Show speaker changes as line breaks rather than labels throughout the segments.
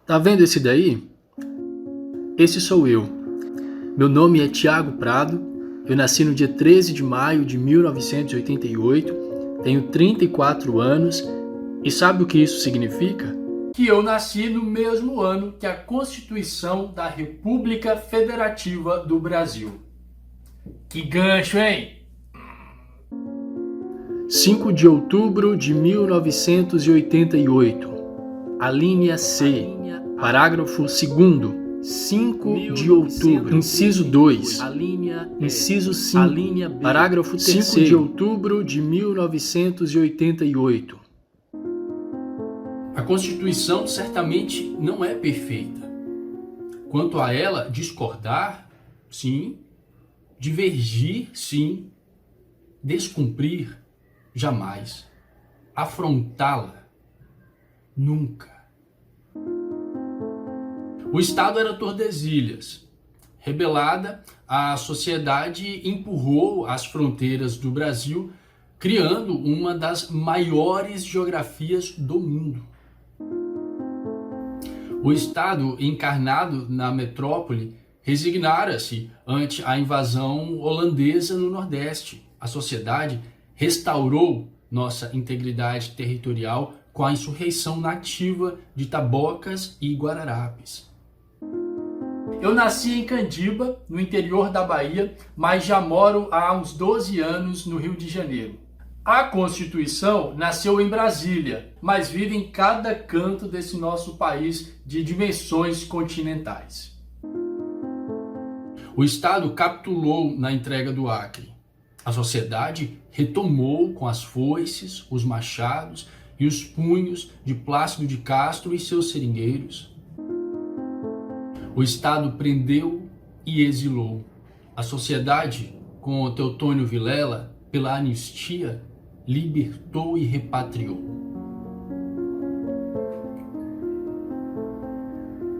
Tá vendo esse daí? Esse sou eu. Meu nome é Thiago Prado, eu nasci no dia 13 de maio de 1988, tenho 34 anos e sabe o que isso significa? Que eu nasci no mesmo ano que a Constituição da República Federativa do Brasil. Que gancho, hein? 5 de outubro de 1988, a linha C, parágrafo 2º, 5 de outubro, inciso 2, inciso 5, parágrafo 3º, 5 de outubro de 1988. A Constituição certamente não é perfeita. Quanto a ela, discordar, sim. Divergir, sim. Descumprir, jamais. Afrontá-la, nunca. O Estado era Tordesilhas. Rebelada, a sociedade empurrou as fronteiras do Brasil, criando uma das maiores geografias do mundo. O Estado, encarnado na metrópole, resignara-se ante a invasão holandesa no Nordeste. A sociedade restaurou nossa integridade territorial com a insurreição nativa de Tabocas e Guararapes. Eu nasci em Candiba, no interior da Bahia, mas já moro há uns 12 anos no Rio de Janeiro. A Constituição nasceu em Brasília, mas vive em cada canto desse nosso país de dimensões continentais. O Estado capitulou na entrega do Acre. A sociedade retomou com as foices, os machados e os punhos de Plácido de Castro e seus seringueiros. O Estado prendeu e exilou. A sociedade, com Teotônio Vilela, pela anistia, libertou e repatriou.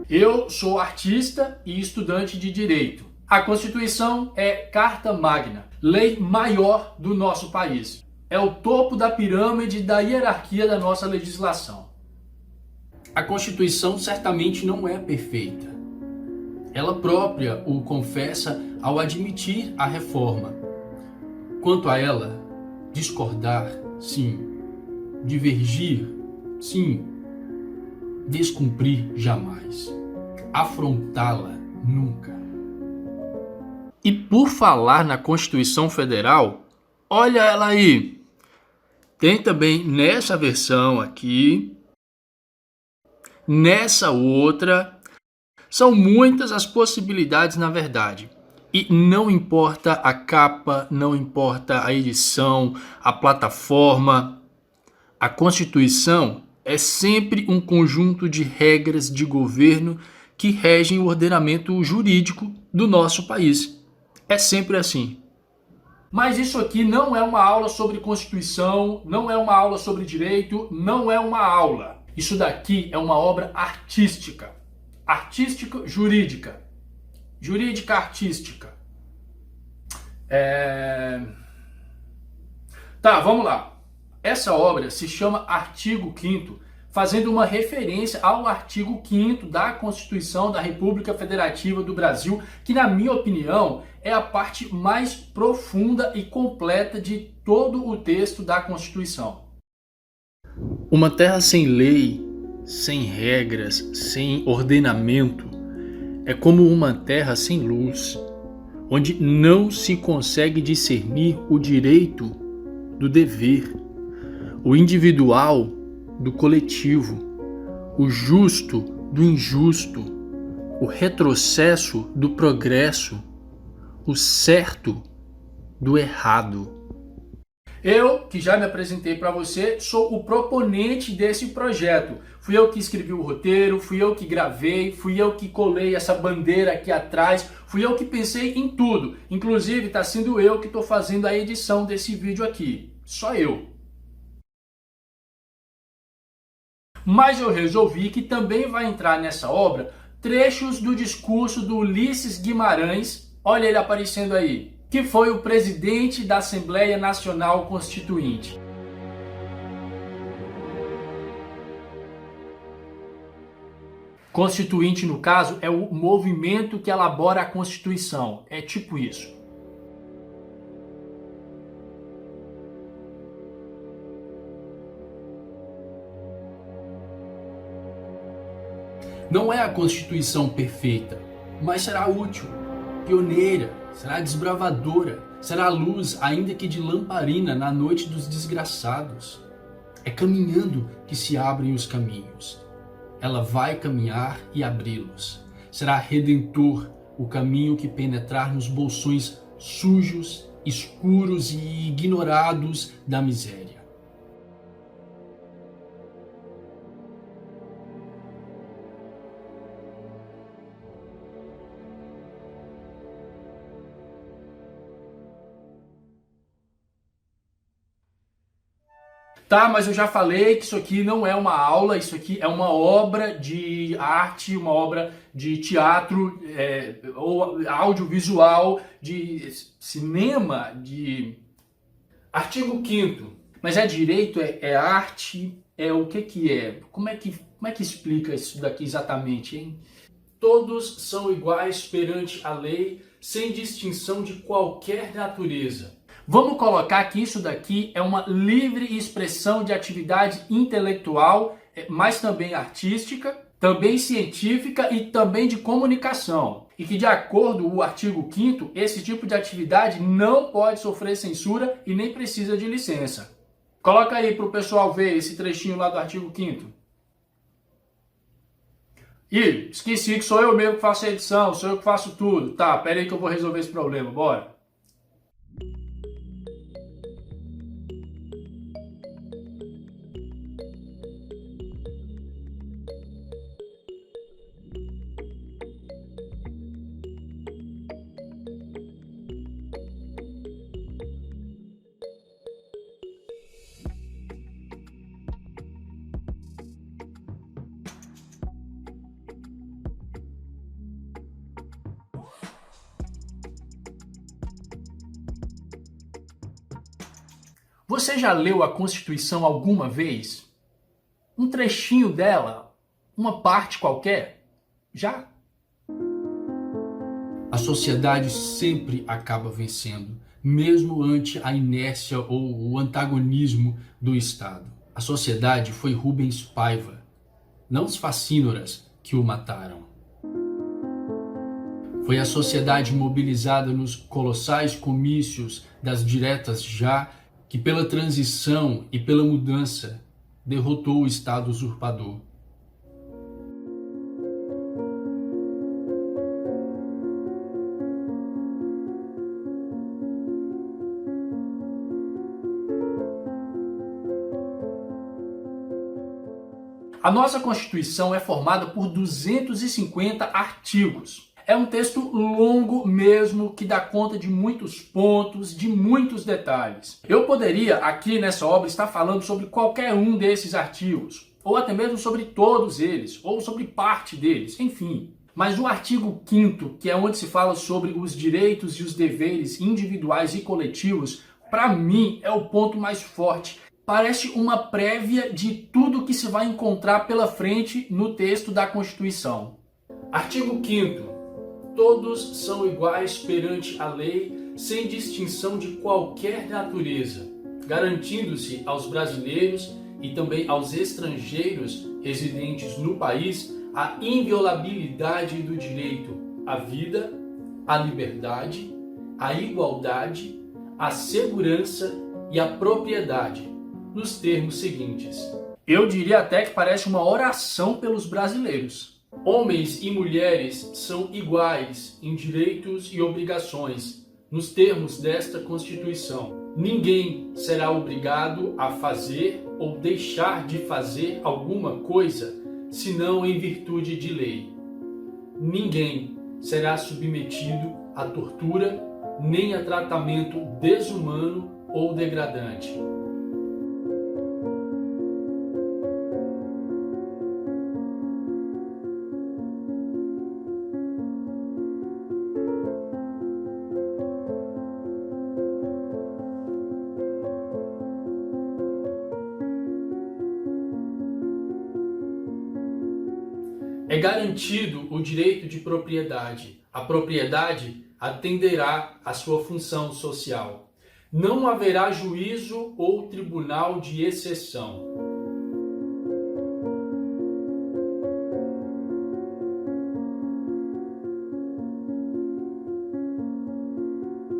Eu sou artista e estudante de Direito. A Constituição é Carta Magna, lei maior do nosso país. É o topo da pirâmide da hierarquia da nossa legislação. A Constituição certamente não é perfeita. Ela própria o confessa ao admitir a reforma. Quanto a ela, discordar, sim. Divergir, sim. Descumprir, jamais. Afrontá-la, nunca. E por falar na Constituição Federal, olha ela aí. Tem também nessa versão aqui, nessa outra. São muitas as possibilidades, na verdade. E não importa a capa, não importa a edição, a plataforma. A Constituição é sempre um conjunto de regras de governo que regem o ordenamento jurídico do nosso país. É sempre assim. Mas isso aqui não é uma aula sobre Constituição, não é uma aula sobre direito, não é uma aula. Isso daqui é uma obra artística. Artística jurídica. Jurídica artística. Tá, vamos lá. Essa obra se chama Artigo 5º, fazendo uma referência ao artigo 5º da Constituição da República Federativa do Brasil, que, na minha opinião, é a parte mais profunda e completa de todo o texto da Constituição. Uma terra sem lei, sem regras, sem ordenamento, é como uma terra sem luz, onde não se consegue discernir o direito do dever, o individual do coletivo, o justo do injusto, o retrocesso do progresso, o certo do errado. Eu, que já me apresentei para você, sou o proponente desse projeto. Fui eu que escrevi o roteiro, fui eu que gravei, fui eu que colei essa bandeira aqui atrás, fui eu que pensei em tudo. Inclusive, está sendo eu que estou fazendo a edição desse vídeo aqui. Só eu. Mas eu resolvi que também vai entrar nessa obra trechos do discurso do Ulisses Guimarães, olha ele aparecendo aí, que foi o presidente da Assembleia Nacional Constituinte. Constituinte, no caso, é o movimento que elabora a Constituição. É tipo isso. Não é a Constituição perfeita, mas será útil, pioneira, será desbravadora, será luz, ainda que de lamparina, na noite dos desgraçados. É caminhando que se abrem os caminhos. Ela vai caminhar e abri-los. Será redentor o caminho que penetrar nos bolsões sujos, escuros e ignorados da miséria. Tá, mas eu já falei que isso aqui não é uma aula, isso aqui é uma obra de arte, uma obra de teatro, ou audiovisual, de cinema, de artigo 5º. Mas é direito, é arte, é o que é? Como é que explica isso daqui exatamente, hein? Todos são iguais perante a lei, sem distinção de qualquer natureza. Vamos colocar que isso daqui é uma livre expressão de atividade intelectual, mas também artística, também científica e também de comunicação. E que, de acordo com o artigo 5º, esse tipo de atividade não pode sofrer censura e nem precisa de licença. Coloca aí para o pessoal ver esse trechinho lá do artigo 5º. Ih, esqueci que sou eu mesmo que faço a edição, sou eu que faço tudo. Tá, pera aí que eu vou resolver esse problema, bora. Você já leu a Constituição alguma vez? Um trechinho dela? Uma parte qualquer? Já? A sociedade sempre acaba vencendo, mesmo ante a inércia ou o antagonismo do Estado. A sociedade foi Rubens Paiva, não os facínoras que o mataram. Foi a sociedade mobilizada nos colossais comícios das diretas já que pela transição e pela mudança derrotou o Estado usurpador. A nossa Constituição é formada por 250 artigos. É um texto longo mesmo, que dá conta de muitos pontos, de muitos detalhes. Eu poderia aqui nessa obra estar falando sobre qualquer um desses artigos, ou até mesmo sobre todos eles, ou sobre parte deles, enfim. Mas o artigo 5º, que é onde se fala sobre os direitos e os deveres individuais e coletivos, para mim é o ponto mais forte. Parece uma prévia de tudo que se vai encontrar pela frente no texto da Constituição. Artigo 5º. Todos são iguais perante a lei, sem distinção de qualquer natureza, garantindo-se aos brasileiros e também aos estrangeiros residentes no país a inviolabilidade do direito à vida, à liberdade, à igualdade, à segurança e à propriedade, nos termos seguintes. Eu diria até que parece uma oração pelos brasileiros. Homens e mulheres são iguais em direitos e obrigações, nos termos desta Constituição. Ninguém será obrigado a fazer ou deixar de fazer alguma coisa, senão em virtude de lei. Ninguém será submetido à tortura, nem a tratamento desumano ou degradante. É garantido o direito de propriedade. A propriedade atenderá à sua função social. Não haverá juízo ou tribunal de exceção.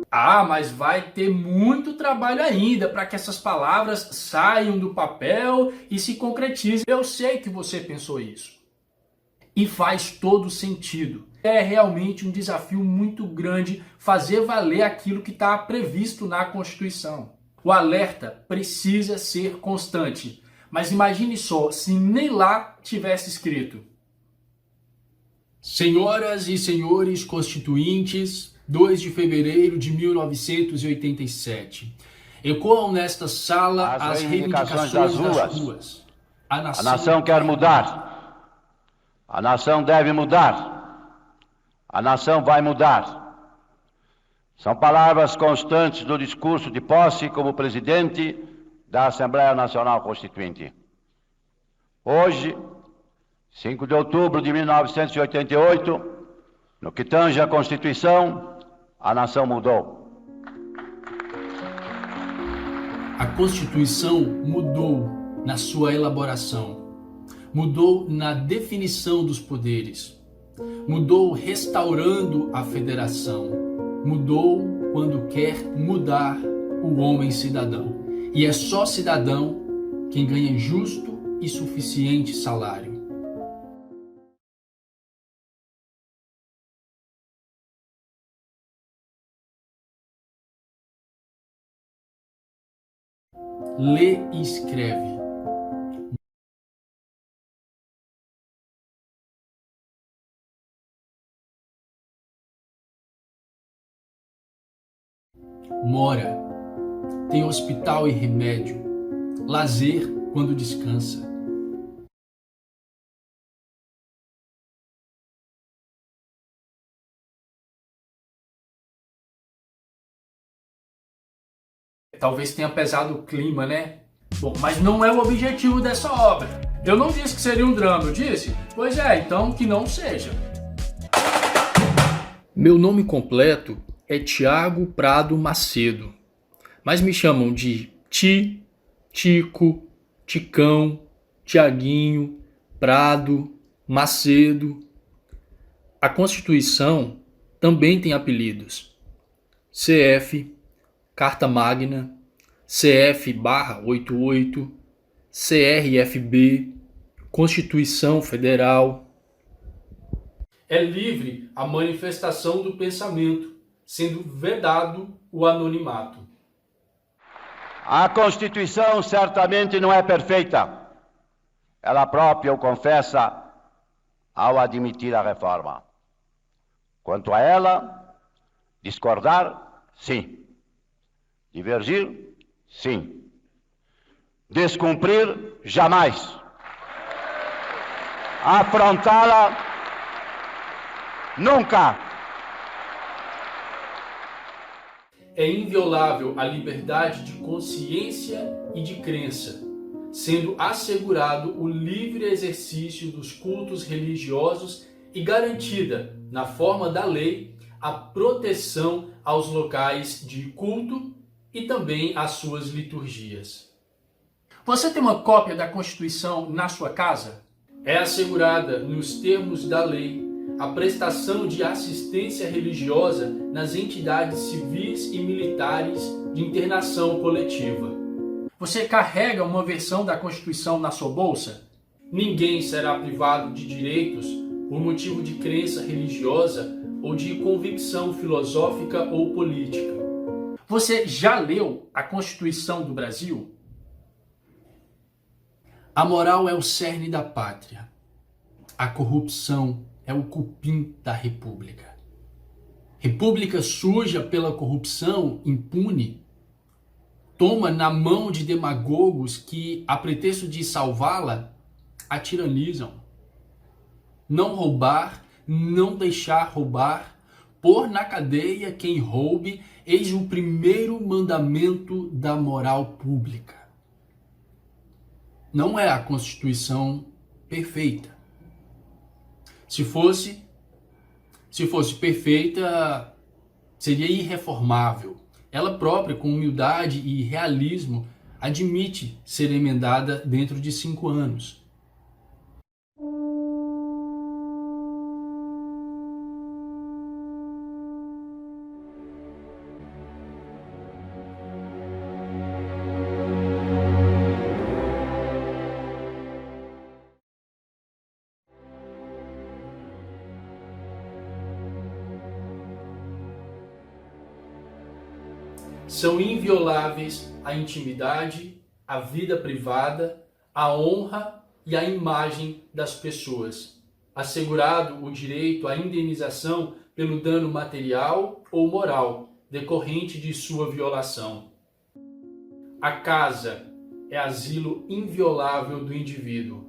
Ah, mas vai ter muito trabalho ainda para que essas palavras saiam do papel e se concretizem. Eu sei que você pensou isso. E faz todo sentido. É realmente um desafio muito grande fazer valer aquilo que está previsto na Constituição. O alerta precisa ser constante. Mas imagine só se nem lá tivesse escrito: Senhoras e senhores constituintes, 2 de fevereiro de 1987. Ecoam nesta sala as reivindicações das ruas.
A nação quer mudar. A nação deve mudar. A nação vai mudar. São palavras constantes do discurso de posse como presidente da Assembleia Nacional Constituinte. Hoje, 5 de outubro de 1988, no que tange à Constituição, a nação mudou.
A Constituição mudou na sua elaboração. Mudou na definição dos poderes, mudou restaurando a federação, mudou quando quer mudar o homem cidadão. E é só cidadão quem ganha justo e suficiente salário. Lê e escreve. Mora, tem hospital e remédio, lazer quando descansa. Talvez tenha pesado o clima, né? Bom, mas não é o objetivo dessa obra. Eu não disse que seria um drama, eu disse? Pois é, então que não seja. Meu nome completo é Tiago Prado Macedo, mas me chamam de Ti, Tico, Ticão, Tiaguinho, Prado, Macedo. A Constituição também tem apelidos: CF, Carta Magna, CF/88, CRFB, Constituição Federal. É livre a manifestação do pensamento, sendo vedado o anonimato.
A Constituição certamente não é perfeita. Ela própria o confessa ao admitir a reforma. Quanto a ela, discordar, sim. Divergir, sim. Descumprir, jamais. Afrontá-la, nunca.
É inviolável a liberdade de consciência e de crença, sendo assegurado o livre exercício dos cultos religiosos e garantida, na forma da lei, a proteção aos locais de culto e também às suas liturgias. Você tem uma cópia da Constituição na sua casa? É assegurada, nos termos da lei, a prestação de assistência religiosa nas entidades civis e militares de internação coletiva. Você carrega uma versão da Constituição na sua bolsa? Ninguém será privado de direitos por motivo de crença religiosa ou de convicção filosófica ou política. Você já leu a Constituição do Brasil? A moral é o cerne da pátria. A corrupção é o cupim da república. República suja pela corrupção, impune, toma na mão de demagogos que, a pretexto de salvá-la, a tiranizam. Não roubar, não deixar roubar, pôr na cadeia quem roube, eis o primeiro mandamento da moral pública. Não é a Constituição perfeita. Se fosse perfeita, seria irreformável. Ela própria, com humildade e realismo, admite ser emendada dentro de 5 anos. São invioláveis a intimidade, a vida privada, a honra e a imagem das pessoas, assegurado o direito à indenização pelo dano material ou moral decorrente de sua violação. A casa é asilo inviolável do indivíduo,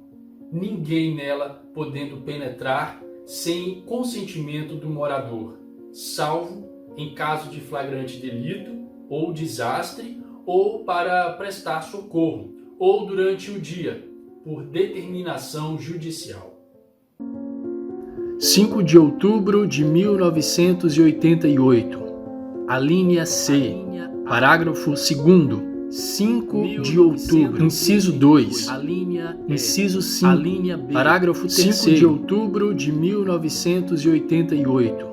ninguém nela podendo penetrar sem consentimento do morador, salvo em caso de flagrante delito ou desastre, ou para prestar socorro, ou durante o dia, por determinação judicial. 5 de outubro de 1988, a linha C, parágrafo 2º, 5 de outubro, inciso 2, inciso 5, parágrafo 3º, 5 de outubro de 1988.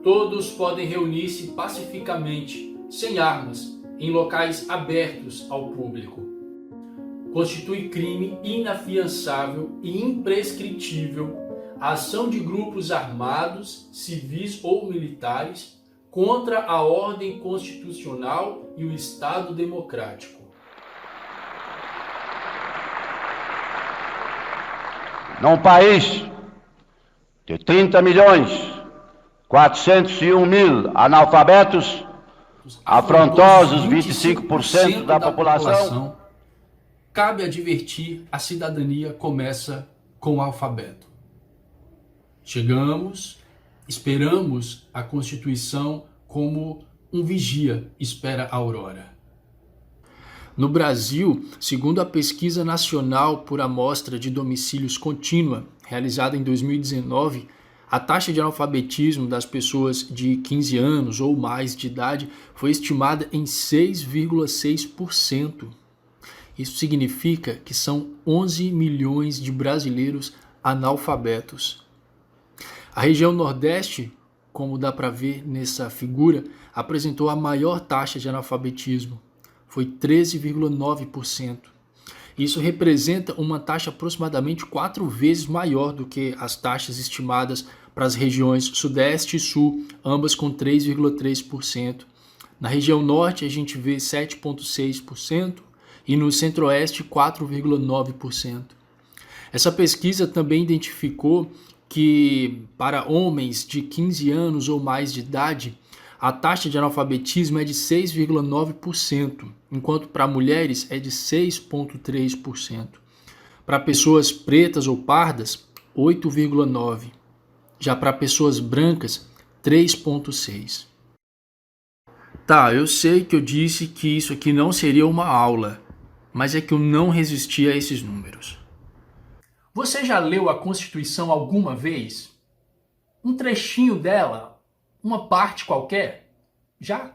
Todos podem reunir-se pacificamente, sem armas, em locais abertos ao público. Constitui crime inafiançável e imprescritível a ação de grupos armados, civis ou militares contra a ordem constitucional e o Estado democrático.
Num país de 30.401.000 analfabetos, afrontosos 25% da população,
cabe advertir, a cidadania começa com o alfabeto. Esperamos a Constituição como um vigia espera a aurora. No Brasil, segundo a Pesquisa Nacional por Amostra de Domicílios Contínua, realizada em 2019, a taxa de analfabetismo das pessoas de 15 anos ou mais de idade foi estimada em 6,6%. Isso significa que são 11 milhões de brasileiros analfabetos. A região Nordeste, como dá para ver nessa figura, apresentou a maior taxa de analfabetismo. Foi 13,9%. Isso representa uma taxa aproximadamente 4 vezes maior do que as taxas estimadas para as regiões Sudeste e Sul, ambas com 3,3%. Na região Norte a gente vê 7,6% e no Centro-Oeste 4,9%. Essa pesquisa também identificou que para homens de 15 anos ou mais de idade, a taxa de analfabetismo é de 6,9%, enquanto para mulheres é de 6,3%. Para pessoas pretas ou pardas, 8,9%. Já para pessoas brancas, 3,6%. Tá, eu sei que eu disse que isso aqui não seria uma aula, mas é que eu não resisti a esses números. Você já leu a Constituição alguma vez? Um trechinho dela? Uma parte qualquer? Já?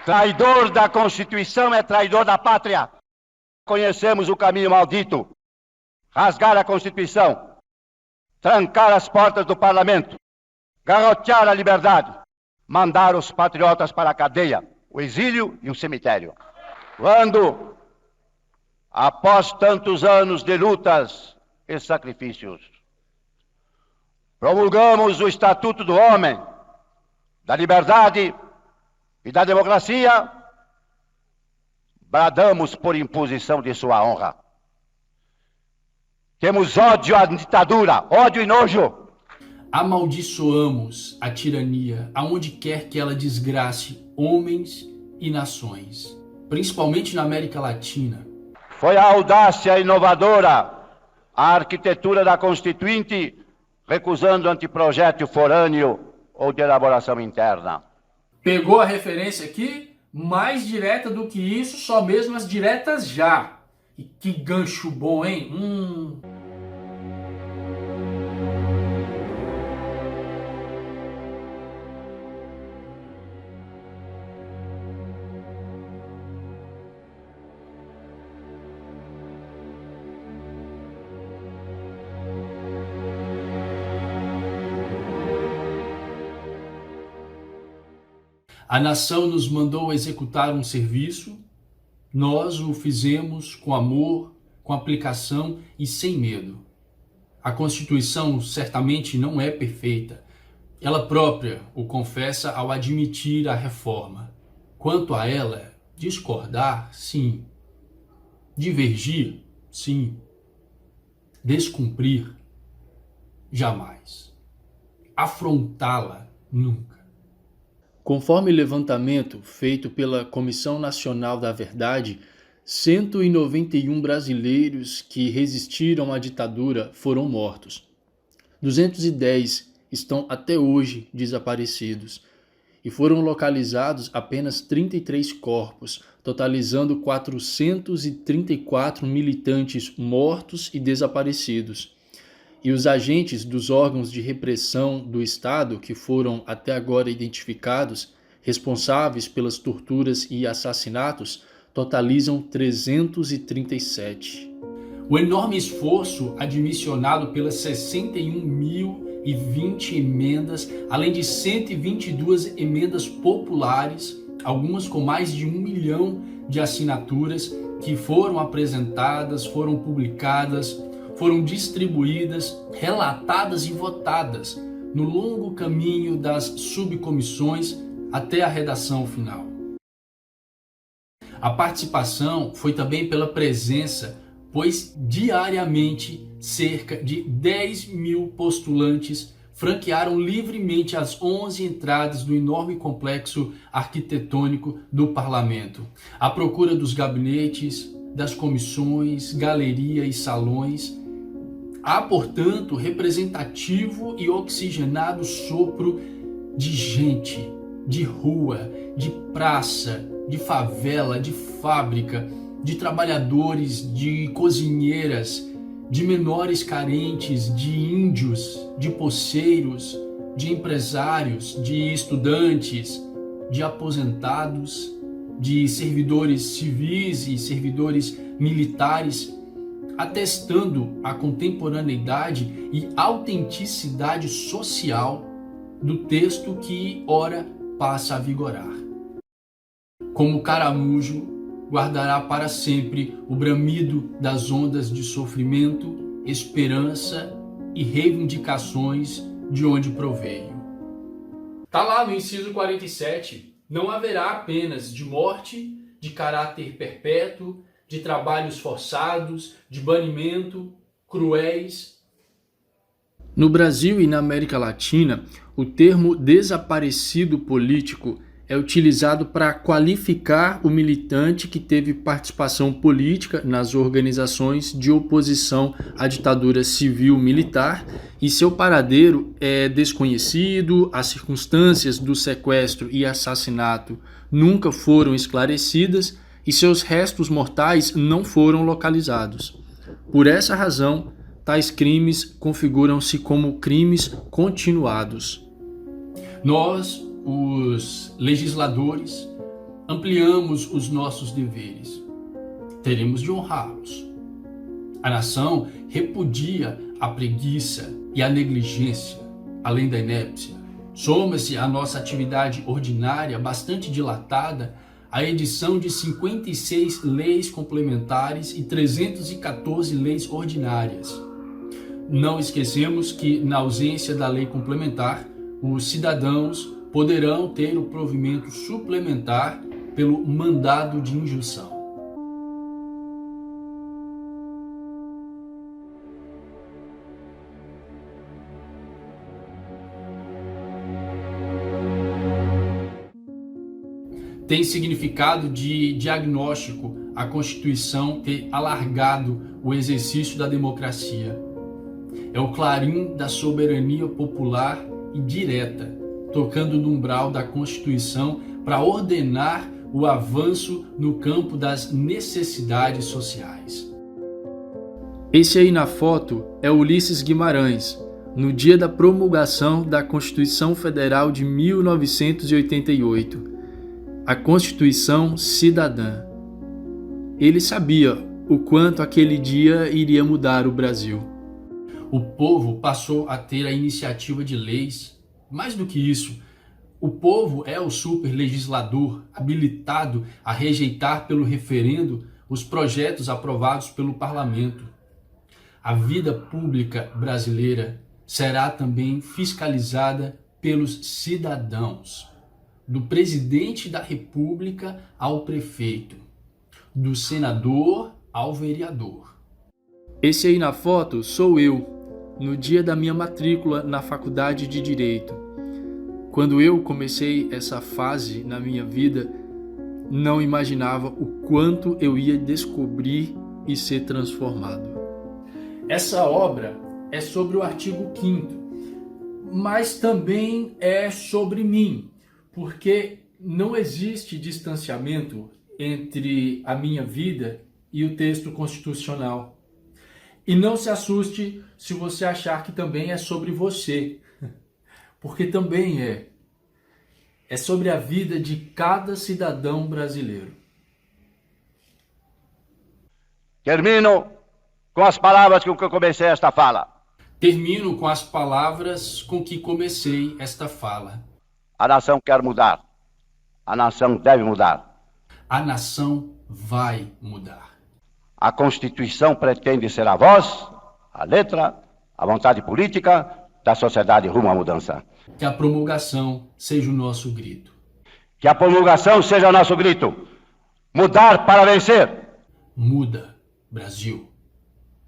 Traidor da Constituição é traidor da pátria. Conhecemos o caminho maldito. Rasgar a Constituição, trancar as portas do parlamento, garrotear a liberdade, mandar os patriotas para a cadeia, o exílio e o cemitério. Quando, após tantos anos de lutas e sacrifícios, promulgamos o Estatuto do Homem, da Liberdade e da Democracia, bradamos por imposição de sua honra. Temos ódio à ditadura, ódio e nojo.
Amaldiçoamos a tirania aonde quer que ela desgrace homens e nações, principalmente na América Latina.
Foi a audácia inovadora, a arquitetura da Constituinte, recusando anteprojeto forâneo ou de elaboração interna.
Pegou a referência aqui? Mais direta do que isso, só mesmo as diretas já. E que gancho bom, hein? A nação nos mandou executar um serviço, nós o fizemos com amor, com aplicação e sem medo. A Constituição certamente não é perfeita. Ela própria o confessa ao admitir a reforma. Quanto a ela, discordar, sim. Divergir, sim. Descumprir, jamais. Afrontá-la, nunca. Conforme levantamento feito pela Comissão Nacional da Verdade, 191 brasileiros que resistiram à ditadura foram mortos. 210 estão até hoje desaparecidos e foram localizados apenas 33 corpos, totalizando 434 militantes mortos e desaparecidos. E os agentes dos órgãos de repressão do Estado, que foram até agora identificados, responsáveis pelas torturas e assassinatos, totalizam 337. O enorme esforço admissionado pelas 61.020 emendas, além de 122 emendas populares, algumas com mais de 1 milhão de assinaturas, que foram apresentadas, foram publicadas, foram distribuídas, relatadas e votadas no longo caminho das subcomissões até a redação final. A participação foi também pela presença, pois diariamente cerca de 10 mil postulantes franquearam livremente as 11 entradas do enorme complexo arquitetônico do parlamento, à procura dos gabinetes, das comissões, galeria e salões. Há, portanto, representativo e oxigenado sopro de gente, de rua, de praça, de favela, de fábrica, de trabalhadores, de cozinheiras, de menores carentes, de índios, de poceiros, de empresários, de estudantes, de aposentados, de servidores civis e servidores militares, atestando a contemporaneidade e autenticidade social do texto que ora passa a vigorar. Como caramujo, guardará para sempre o bramido das ondas de sofrimento, esperança e reivindicações de onde proveio. Está lá no inciso 47, não haverá penas de morte, de caráter perpétuo, de trabalhos forçados, de banimento, cruéis. No Brasil e na América Latina, o termo desaparecido político é utilizado para qualificar o militante que teve participação política nas organizações de oposição à ditadura civil-militar e seu paradeiro é desconhecido, as circunstâncias do sequestro e assassinato nunca foram esclarecidas e seus restos mortais não foram localizados. Por essa razão, tais crimes configuram-se como crimes continuados. Nós, os legisladores, ampliamos os nossos deveres. Teremos de honrá-los. A nação repudia a preguiça e a negligência, além da inépcia. Soma-se à nossa atividade ordinária, bastante dilatada, a edição de 56 leis complementares e 314 leis ordinárias. Não esquecemos que, na ausência da lei complementar, os cidadãos poderão ter o provimento suplementar pelo mandado de injunção. Tem significado de diagnóstico a Constituição ter alargado o exercício da democracia. É o clarim da soberania popular e direta, tocando no umbral da Constituição para ordenar o avanço no campo das necessidades sociais. Esse aí na foto é Ulisses Guimarães, no dia da promulgação da Constituição Federal de 1988, a Constituição Cidadã. Ele sabia o quanto aquele dia iria mudar o Brasil. O povo passou a ter a iniciativa de leis. Mais do que isso, O povo é o superlegislador habilitado a rejeitar pelo referendo os projetos aprovados pelo parlamento. A vida pública brasileira será também fiscalizada pelos cidadãos, do presidente da República ao prefeito, do senador ao vereador. Esse aí na foto sou eu, no dia da minha matrícula na Faculdade de Direito. Quando eu comecei essa fase na minha vida, não imaginava o quanto eu ia descobrir e ser transformado. Essa obra é sobre o artigo 5º, mas também é sobre mim, porque não existe distanciamento entre a minha vida e o texto constitucional. E não se assuste se você achar que também é sobre você, porque também é. É sobre a vida de cada cidadão brasileiro.
Termino com as palavras com que eu comecei esta fala.
Termino com as palavras com que comecei esta fala.
A nação quer mudar. A nação deve mudar.
A nação vai mudar.
A Constituição pretende ser a voz, a letra, a vontade política da sociedade rumo à mudança.
Que a promulgação seja o nosso grito.
Que a promulgação seja o nosso grito. Mudar para vencer.
Muda, Brasil.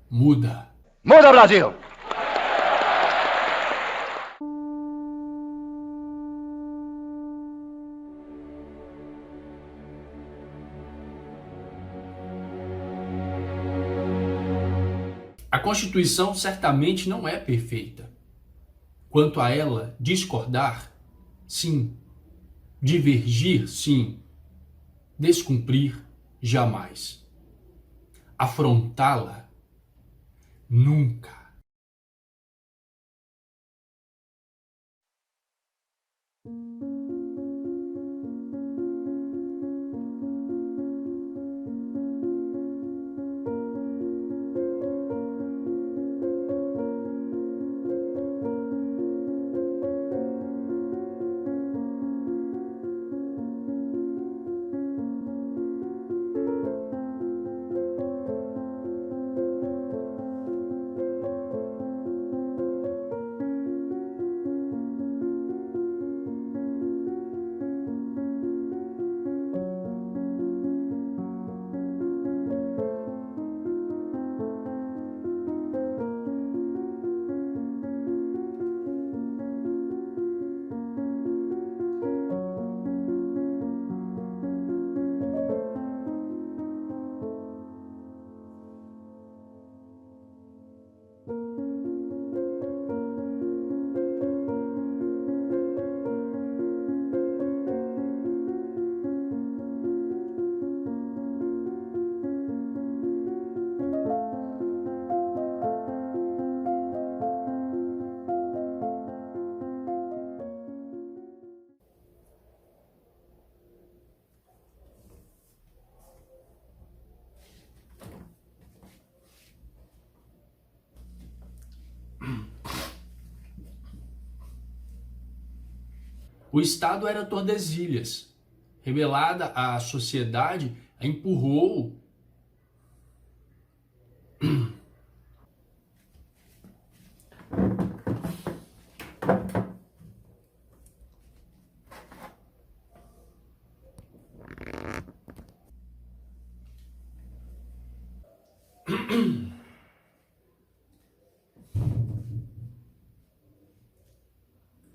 Muda.
Muda, Brasil!
A Constituição certamente não é perfeita. Quanto a ela, discordar, sim. Divergir, sim. Descumprir, jamais. Afrontá-la, nunca. O Estado era Tordesilhas. Rebelada a sociedade, a empurrou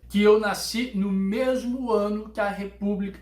que eu nasci no mesmo ano que a República